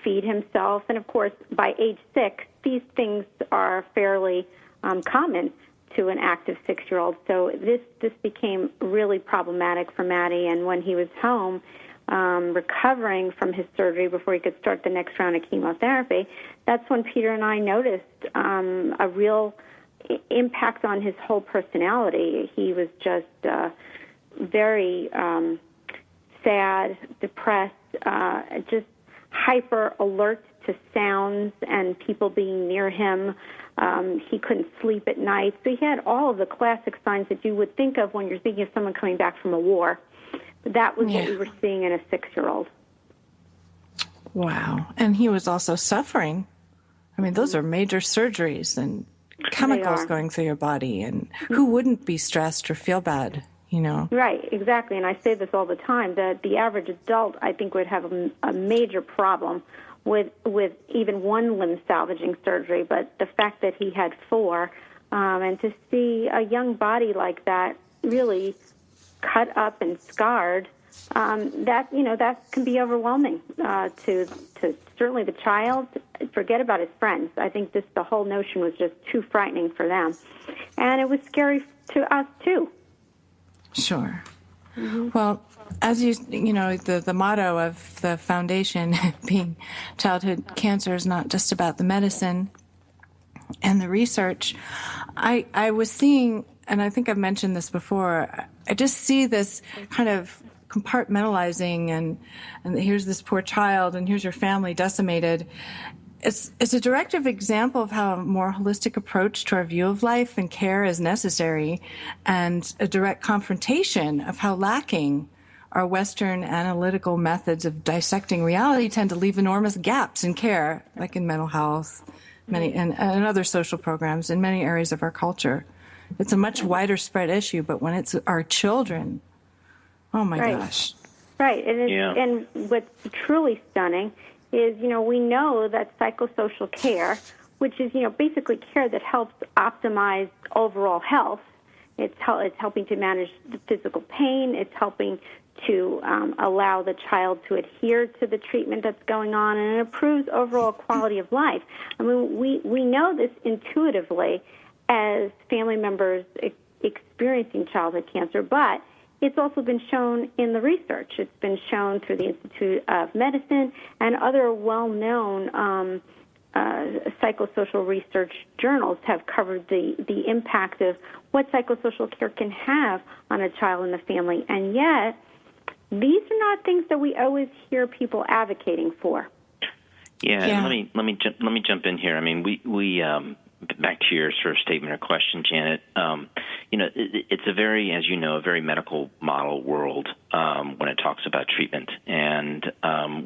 feed himself. And of course, by age 6, these things are fairly common to an active 6-year-old. So this became really problematic for Mattie. And when he was home, recovering from his surgery before he could start the next round of chemotherapy, that's when Peter and I noticed a real impact on his whole personality. He was just very sad, depressed, just hyper alert to sounds and people being near him. He couldn't sleep at night. So he had all of the classic signs that you would think of when you're thinking of someone coming back from a war. That was what we were seeing in a 6-year-old. Wow. And he was also suffering. I mean, those are major surgeries and chemicals going through your body. And who wouldn't be stressed or feel bad, you know? Right, exactly. And I say this all the time, that the average adult, I think, would have a major problem with even one limb salvaging surgery. But the fact that he had 4, and to see a young body like that really cut up and scarred, that can be overwhelming to certainly the child. Forget about his friends. I think the whole notion was just too frightening for them, and it was scary to us too. Sure. Mm-hmm. Well, as you know, the motto of the foundation being childhood cancer is not just about the medicine and the research. I was seeing, and I think I've mentioned this before, I just see this kind of compartmentalizing and here's this poor child and here's your family decimated. It's a directive example of how a more holistic approach to our view of life and care is necessary, and a direct confrontation of how lacking our Western analytical methods of dissecting reality tend to leave enormous gaps in care, like in mental health, and other social programs in many areas of our culture. It's a much wider spread issue, but when it's our children, oh my gosh. Right, and what's truly stunning is, we know that psychosocial care, which is, basically care that helps optimize overall health, it's helping to manage the physical pain, it's helping to allow the child to adhere to the treatment that's going on, and it improves overall quality of life. I mean, we know this intuitively as family members experiencing childhood cancer, but it's also been shown in the research. It's been shown through the Institute of Medicine and other well-known psychosocial research journals have covered the impact of what psychosocial care can have on a child and the family. And yet, these are not things that we always hear people advocating for. Yeah. Let me jump in here. I mean, we back to your sort of statement or question, Janet. It's a very medical model world when it talks about treatment, and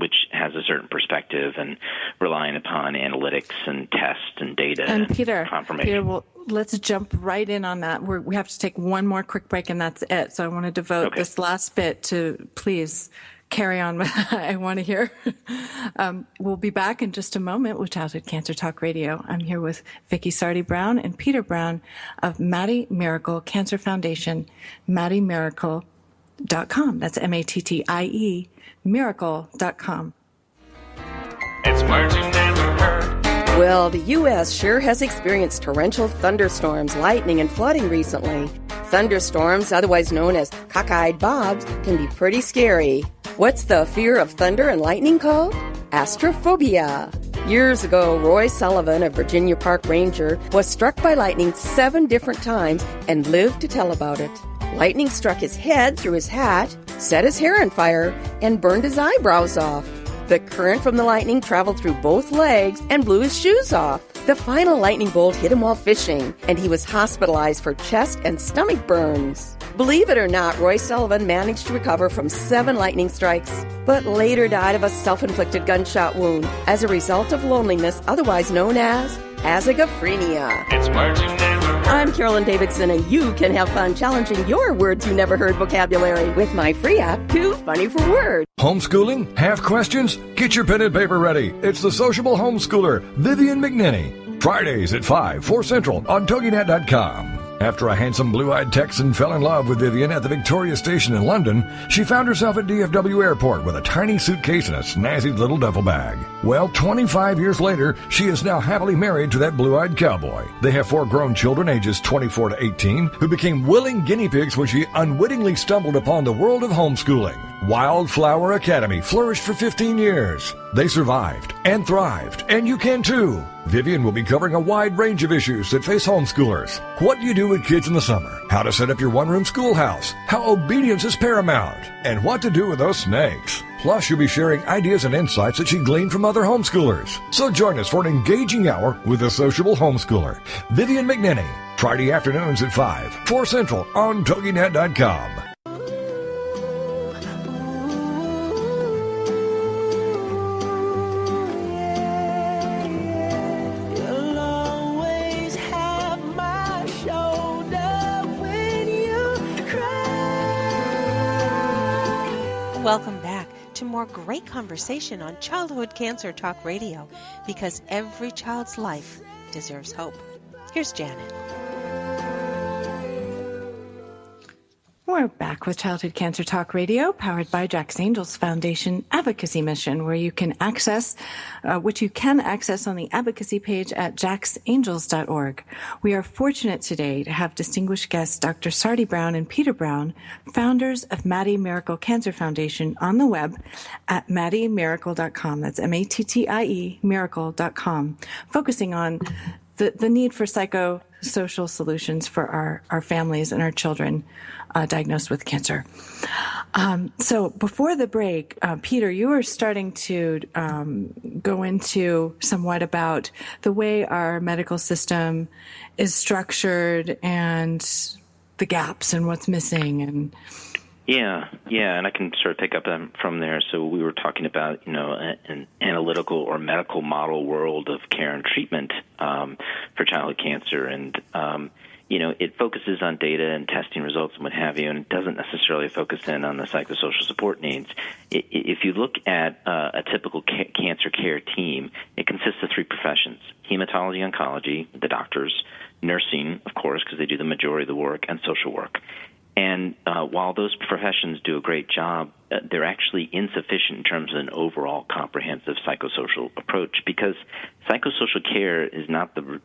which has a certain perspective and relying upon analytics and tests and data and confirmation. Peter, well, let's jump right in on that. We have to take one more quick break, and that's it. So I want to devote this last bit to, please, carry on. I want to hear. We'll be back in just a moment with Childhood Cancer Talk Radio. I'm here with Vicki Sardi-Brown and Peter Brown of Mattie Miracle Cancer Foundation, MattieMiracle.com. That's MATTIE, miracle.com. It's words you never heard. Well, the U.S. sure has experienced torrential thunderstorms, lightning, and flooding recently. Thunderstorms, otherwise known as cockeyed bobs, can be pretty scary. What's the fear of thunder and lightning called? Astrophobia. Years ago, Roy Sullivan, a Virginia Park ranger, was struck by lightning 7 different times and lived to tell about it. Lightning struck his head through his hat, set his hair on fire, and burned his eyebrows off. The current from the lightning traveled through both legs and blew his shoes off. The final lightning bolt hit him while fishing, and he was hospitalized for chest and stomach burns. Believe it or not, Roy Sullivan managed to recover from 7 lightning strikes, but later died of a self-inflicted gunshot wound as a result of loneliness, otherwise known as azygophrenia. It's words you never heard. I'm Carolyn Davidson, and you can have fun challenging your words you never heard vocabulary with my free app, Too Funny for Words. Homeschooling? Have questions? Get your pen and paper ready. It's the sociable homeschooler, Vivian McNinney. Fridays at 5, 4 Central on TogiNet.com. After a handsome blue-eyed Texan fell in love with Vivian at the Victoria Station in London, she found herself at DFW Airport with a tiny suitcase and a snazzy little duffel bag. Well, 25 years later, she is now happily married to that blue-eyed cowboy. They have 4 grown children, ages 24 to 18, who became willing guinea pigs when she unwittingly stumbled upon the world of homeschooling. Wildflower Academy flourished for 15 years. They survived and thrived, and you can too. Vivian will be covering a wide range of issues that face homeschoolers. What do you do with kids in the summer? How to set up your one-room schoolhouse? How obedience is paramount? And what to do with those snakes? Plus, she'll be sharing ideas and insights that she gleaned from other homeschoolers. So join us for an engaging hour with a sociable homeschooler, Vivian McNinney. Friday afternoons at 5, 4 Central on TogiNet.com. Welcome back to more great conversation on Childhood Cancer Talk Radio, because every child's life deserves hope. Here's Janet. We're back with Childhood Cancer Talk Radio, powered by Jack's Angels Foundation Advocacy Mission, where you can access, which you can access on the advocacy page at jacksangels.org. We are fortunate today to have distinguished guests Dr. Sardi-Brown and Peter Brown, founders of Mattie Miracle Cancer Foundation, on the web at mattiemiracle.com. That's MATTIE miracle.com, focusing on the need for psychosocial solutions for our families and our children diagnosed with cancer. So before the break, Peter, you were starting to go into somewhat about the way our medical system is structured and the gaps and what's missing. And Yeah, and I can sort of pick up from there. So we were talking about, an analytical or medical model world of care and treatment for childhood cancer, and it focuses on data and testing results and what have you, and it doesn't necessarily focus in on the psychosocial support needs. If you look at a typical cancer care team, it consists of three professions: hematology, oncology, the doctors; nursing, of course, because they do the majority of the work; and social work. And while those professions do a great job, they're actually insufficient in terms of an overall comprehensive psychosocial approach, because psychosocial care is not the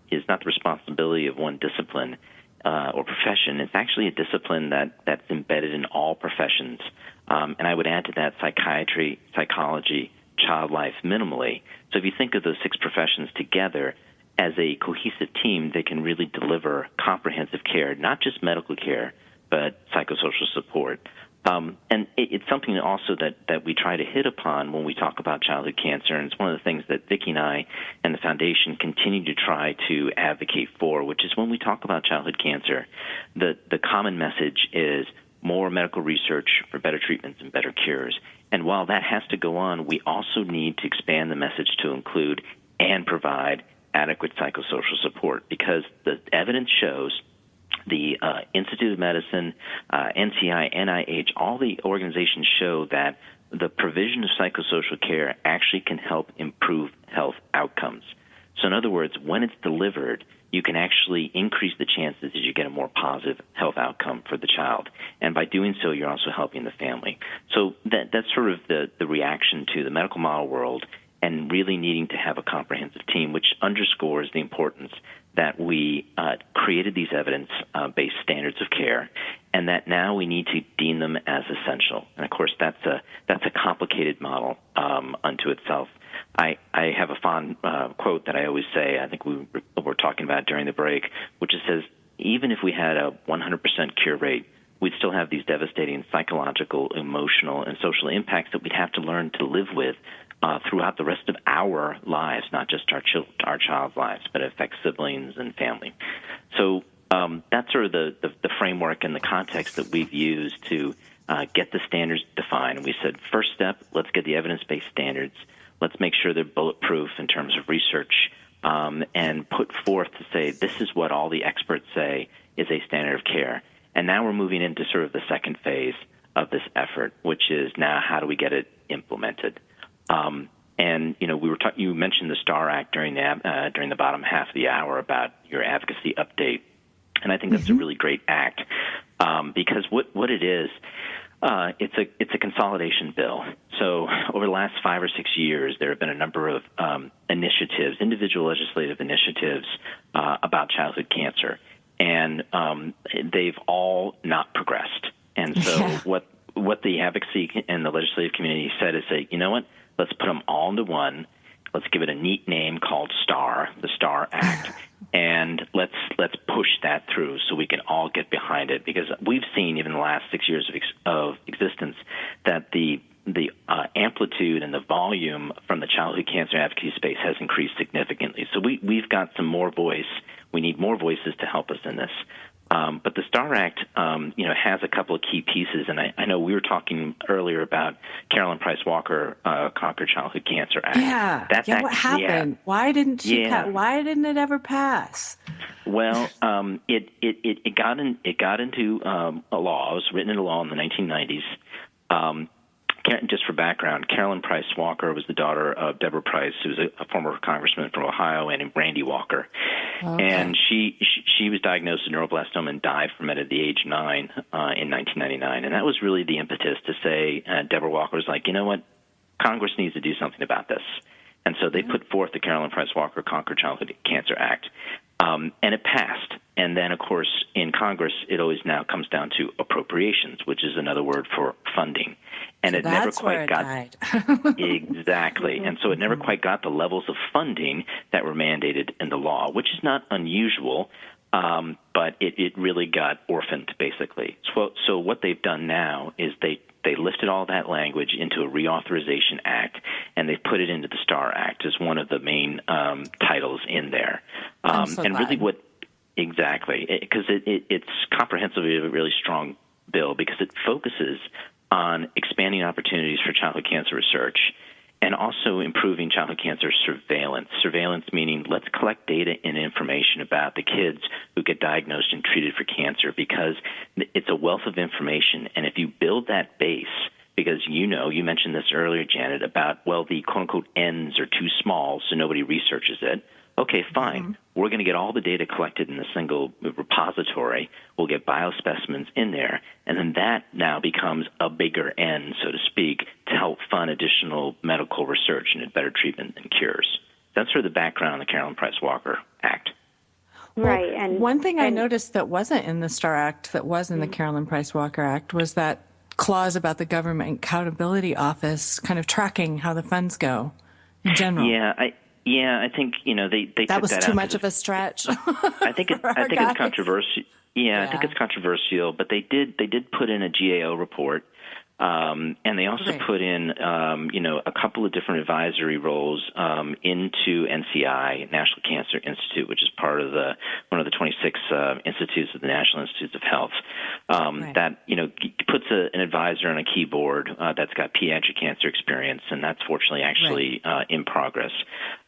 responsibility of one discipline or profession. It's actually a discipline that's embedded in all professions. And I would add to that psychiatry, psychology, child life minimally. So if you think of those six professions together as a cohesive team, they can really deliver comprehensive care, not just medical care, but psychosocial support. And it's something also that we try to hit upon when we talk about childhood cancer, and it's one of the things that Vicki and I and the Foundation continue to try to advocate for, which is when we talk about childhood cancer, the common message is more medical research for better treatments and better cures. And while that has to go on, we also need to expand the message to include and provide adequate psychosocial support, because the evidence shows the Institute of Medicine, NCI, NIH, all the organizations show that the provision of psychosocial care actually can help improve health outcomes. So in other words, when it's delivered, you can actually increase the chances that you get a more positive health outcome for the child. And by doing so, you're also helping the family. So that's sort of the reaction to the medical model world, and really needing to have a comprehensive team, which underscores the importance that we created these evidence-based standards of care, and that now we need to deem them as essential. And of course, that's a complicated model unto itself. I have a fond quote that I always say. I think we were talking about during the break, which says, even if we had a 100% cure rate, we'd still have these devastating psychological, emotional, and social impacts that we'd have to learn to live with throughout the rest of our lives, not just our child's lives, but it affects siblings and family. So that's sort of the framework and the context that we've used to get the standards defined. We said, first step, let's get the evidence-based standards. Let's make sure they're bulletproof in terms of research, and put forth to say, this is what all the experts say is a standard of care. And now we're moving into sort of the second phase of this effort, which is now how do we get it implemented? And you mentioned the STAR Act during the bottom half of the hour about your advocacy update, and I think that's a really great act because what it is, it's a consolidation bill. So over the last 5 or 6 years, there have been a number of initiatives, individual legislative initiatives about childhood cancer, and they've all not progressed. And so what the advocacy and the legislative community said is say, you know what, let's put them all into one. Let's give it a neat name called STAR, the STAR Act, and let's push that through so we can all get behind it. Because we've seen, even in the last 6 years of existence, that the amplitude and the volume from the childhood cancer advocacy space has increased significantly. So we've got some more voice. We need more voices to help us in this. But the STAR Act, has a couple of key pieces, and I know we were talking earlier about Carolyn Price Walker Conquer Childhood Cancer Act. Yeah. What happened? Yeah. Why didn't she? Why didn't it ever pass? Well, it got into a law. It was written into law in the 1990s. Just for background, Carolyn Price Walker was the daughter of Deborah Price, who was a former congressman from Ohio, and Randy Walker. Okay. And she was diagnosed with neuroblastoma and died from it at the age 9 in 1999. And that was really the impetus to say, Deborah Walker was like, you know what, Congress needs to do something about this. And so they put forth the Carolyn Price Walker Conquer Childhood Cancer Act. And it passed. And then, of course, in Congress, it always now comes down to appropriations, which is another word for funding. And so it never quite got exactly. And so it never quite got the levels of funding that were mandated in the law, which is not unusual, but it really got orphaned, basically. So what they've done now is they lifted all that language into a reauthorization act, and they've put it into the STAR Act as one of the main titles in there. And really because it's comprehensively a really strong bill because it focuses on expanding opportunities for childhood cancer research and also improving childhood cancer surveillance. Surveillance meaning let's collect data and information about the kids who get diagnosed and treated for cancer because it's a wealth of information. And if you build that base, because you mentioned this earlier, Janet, about, well, the quote-unquote N's are too small, so nobody researches it. Okay, fine. Mm-hmm. We're going to get all the data collected in a single repository. We'll get biospecimens in there, and then that now becomes a bigger N, so to speak, to help fund additional medical research and better treatment and cures. That's sort of the background on the Carolyn Price Walker Act. Right. And one thing I noticed that wasn't in the STAR Act, that was in the Carolyn Price Walker Act, was that clause about the Government Accountability Office kind of tracking how the funds go in general. Yeah, I think they that was that too much of a stretch. I think it's controversial. Yeah, I think it's controversial, but they did put in a GAO report, and they also put in a couple of different advisory roles into NCI, National Cancer Institute, which is part of one of the 26 institutes of the National Institutes of Health. That puts an advisor on a keyboard that's got pediatric cancer experience, and that's fortunately actually in progress.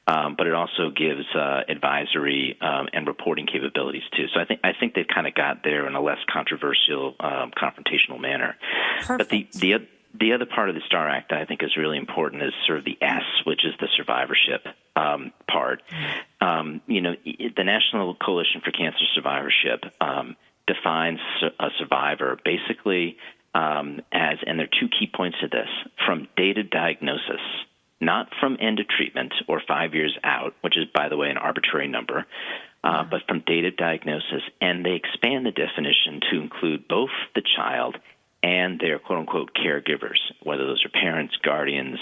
But it also gives advisory and reporting capabilities too. So I think they've kind of got there in a less controversial, confrontational manner. Perfect. But the other part of the STAR Act that I think is really important is sort of the S, which is the survivorship part. The National Coalition for Cancer Survivorship defines a survivor basically as, and there are two key points to this, from date of diagnosis, not from end of treatment or 5 years out, which is, by the way, an arbitrary number, but from date of diagnosis. And they expand the definition to include both the child and their quote-unquote caregivers, whether those are parents, guardians,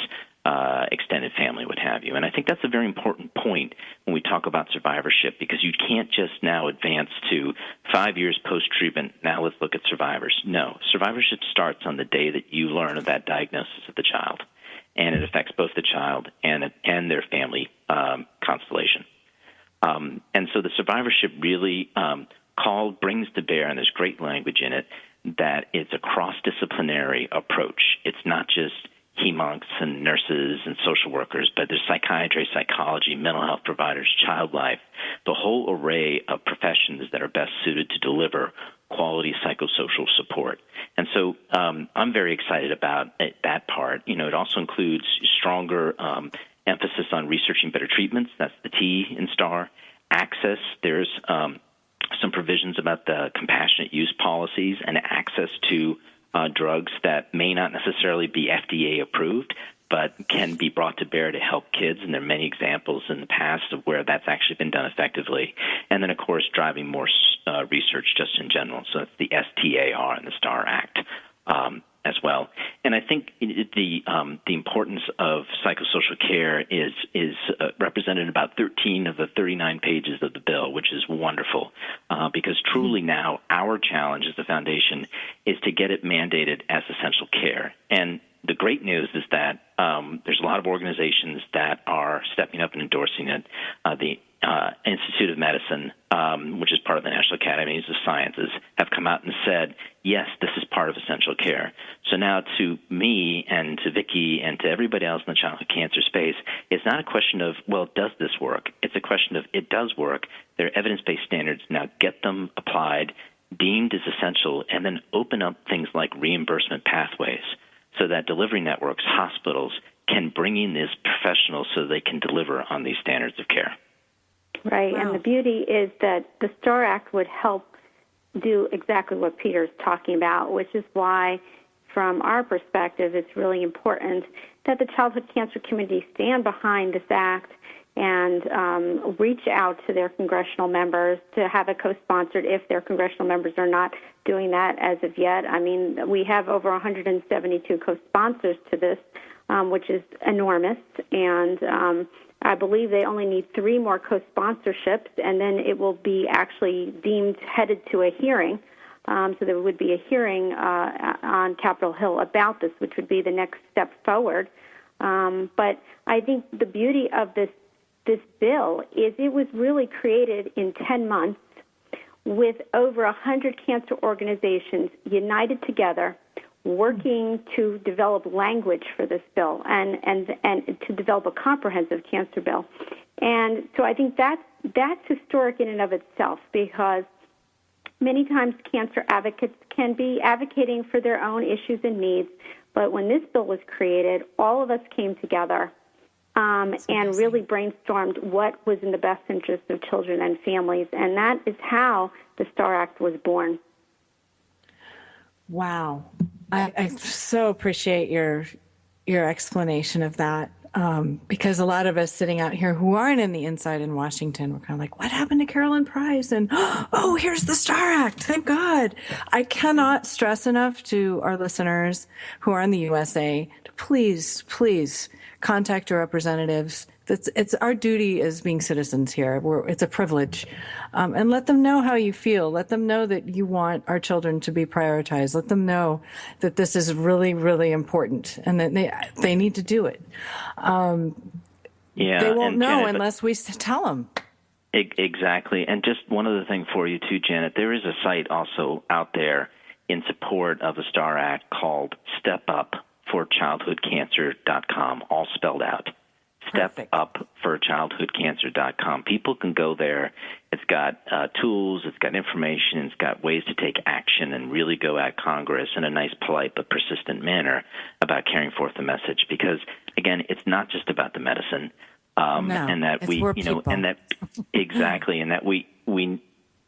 extended family, what have you. And I think that's a very important point when we talk about survivorship, because you can't just now advance to 5 years post-treatment, now let's look at survivors. No, survivorship starts on the day that you learn of that diagnosis of the child, and it affects both the child and their family constellation. And so the survivorship really brings to bear, and there's great language in it, that it's a cross-disciplinary approach. It's not just hemoncs and nurses and social workers, but there's psychiatry, psychology, mental health providers, child life, the whole array of professions that are best suited to deliver quality psychosocial support. And so I'm very excited about that part. It also includes stronger emphasis on researching better treatments. That's the T in STAR. Access, there's some provisions about the compassionate use policies and access to drugs that may not necessarily be FDA approved, but can be brought to bear to help kids. And there are many examples in the past of where that's actually been done effectively. And then, of course, driving more research just in general. So that's the STAR in the STAR Act. as well. And I think the importance of psychosocial care is represented in about 13 of the 39 pages of the bill, which is wonderful, because truly now our challenge as the foundation is to get it mandated as essential care. And the great news is that there's a lot of organizations that are stepping up and endorsing it. The Institute of Medicine, which is part of the National Academies of Sciences, have come out and said, yes, this is part of essential care. So now to me and to Vicki and to everybody else in the childhood cancer space, it's not a question of, well, does this work? It's a question of it does work. There are evidence-based standards. Now get them applied, deemed as essential, and then open up things like reimbursement pathways so that delivery networks, hospitals, can bring in these professionals so they can deliver on these standards of care. Right, wow. And the beauty is that the STAR Act would help do exactly what Peter's talking about, which is why, from our perspective, it's really important that the childhood cancer community stand behind this act and reach out to their congressional members to have it co-sponsored if their congressional members are not doing that as of yet. I mean, we have over 172 co-sponsors to this, which is enormous, and I believe they only need 3 more co-sponsorships, and then it will be actually deemed headed to a hearing. So there would be a hearing on Capitol Hill about this, which would be the next step forward. But I think the beauty of this bill is it was really created in 10 months with over 100 cancer organizations united together, working to develop language for this bill and to develop a comprehensive cancer bill. And so I think that's historic in and of itself, because many times cancer advocates can be advocating for their own issues and needs, but when this bill was created, all of us came together and really brainstormed what was in the best interest of children and families, and that is how the STAR Act was born. Wow. I so appreciate your explanation of that, because a lot of us sitting out here who aren't in the inside in Washington, we're kind of like, what happened to Carolyn Price? And, oh, here's the STAR Act. Thank God. I cannot stress enough to our listeners who are in the USA to please contact your representatives. It's our duty as being citizens here. It's a privilege. And let them know how you feel. Let them know that you want our children to be prioritized. Let them know that this is really, really important and that they need to do it. They won't know Janet, unless we tell them. Exactly. And just one other thing for you, too, Janet. There is a site also out there in support of the STAR Act called stepupforchildhoodcancer.com, all spelled out. stepupforchildhoodcancer.com. People can go there. It's got tools, it's got information, it's got ways to take action and really go at Congress in a nice, polite, but persistent manner about carrying forth the message. Because, again, it's not just about the medicine, and that we, and that exactly, and that we need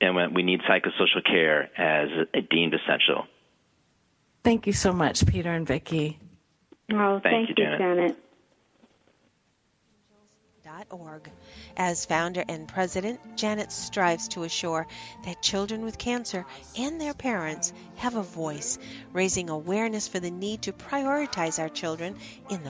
psychosocial care as deemed essential. Thank you so much, Peter and Vicki. Oh, thank you, Janet. .org. As founder and president, Janet strives to assure that children with cancer and their parents have a voice, raising awareness for the need to prioritize our children in the